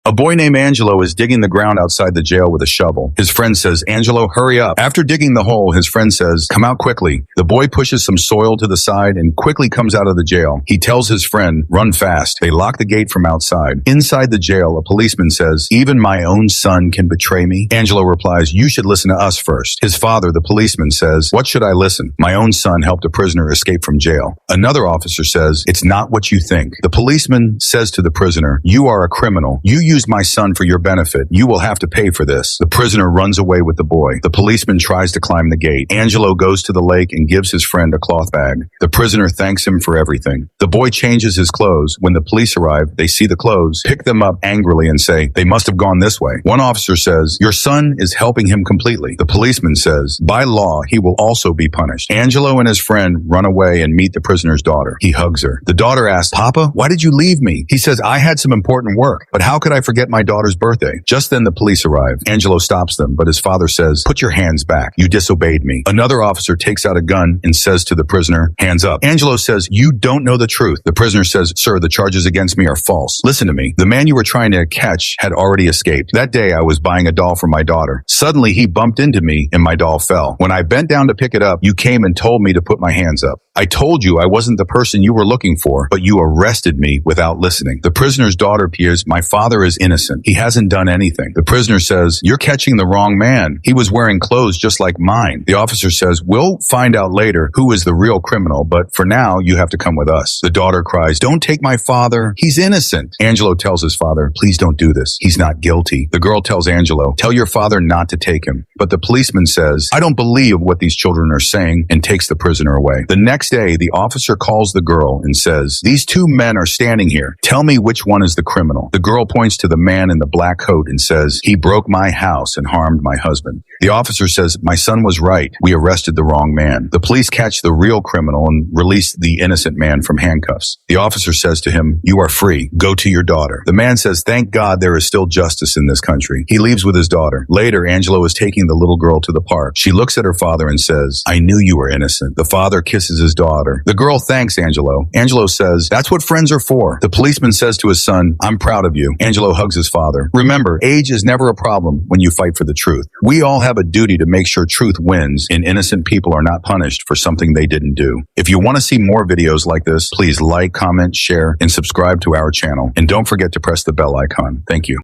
A boy named Angelo is digging the ground outside the jail with a shovel. His friend says, "Angelo, hurry up." After digging the hole, his friend says, "Come out quickly." The boy pushes some soil to the side and quickly comes out of the jail. He tells his friend, "Run fast." They lock the gate from outside. Inside the jail, a policeman says, "Even my own son can betray me." Angelo replies, "You should listen to us first." His father, the policeman, says, "What should I listen? My own son helped a prisoner escape from jail." Another officer says, "It's not what you think." The policeman says to the prisoner, "You are a criminal. You used my son for your benefit. You will have to pay for this." The prisoner runs away with the boy. The policeman tries to climb the gate. Angelo goes to the lake and gives his friend a cloth bag. The prisoner thanks him for everything. The boy changes his clothes. When the police arrive, they see the clothes, pick them up angrily and say, "They must have gone this way." One officer says, "Your son is helping him completely." The policeman says, "By law, he will also be punished." Angelo and his friend run away and meet the prisoner's daughter. He hugs her. The daughter asks, "Papa, why did you leave me?" He says, "I had some important work, but how could I forget my daughter's birthday?" Just then the police arrive. Angelo stops them, but his father says, "Put your hands back. You disobeyed me." Another officer takes out a gun and says to the prisoner, "Hands up." Angelo says, "You don't know the truth." The prisoner says, "Sir, the charges against me are false. Listen to me. The man you were trying to catch had already escaped. That day I was buying a doll for my daughter. Suddenly he bumped into me and my doll fell. When I bent down to pick it up, you came and told me to put my hands up. I told you I wasn't the person you were looking for, but you arrested me without listening." The prisoner's daughter appears. "My father is innocent. He hasn't done anything." The prisoner says, "You're catching the wrong man. He was wearing clothes just like mine." The officer says, "We'll find out later who is the real criminal, but for now you have to come with us." The daughter cries, "Don't take my father. He's innocent." Angelo tells his father, "Please don't do this. He's not guilty." The girl tells Angelo, "Tell your father not to take him." But the policeman says, "I don't believe what these children are saying," and takes the prisoner away. The next day, the officer calls the girl and says, "These two men are standing here. Tell me which one is the criminal." The girl points to the man in the black coat and says, "He broke my house and harmed my husband." The officer says, "My son was right. We arrested the wrong man." The police catch the real criminal and release the innocent man from handcuffs. The officer says to him, "You are free. Go to your daughter." The man says, "Thank God there is still justice in this country." He leaves with his daughter. Later, Angelo is taking the little girl to the park. She looks at her father and says, "I knew you were innocent." The father kisses his daughter. The girl thanks Angelo. Angelo says, "That's what friends are for." The policeman says to his son, "I'm proud of you." Angelo hugs his father. Remember, age is never a problem when you fight for the truth. We all have a duty to make sure truth wins and innocent people are not punished for something they didn't do. If you want to see more videos like this, please like, comment, share, and subscribe to our channel. And don't forget to press the bell icon. Thank you.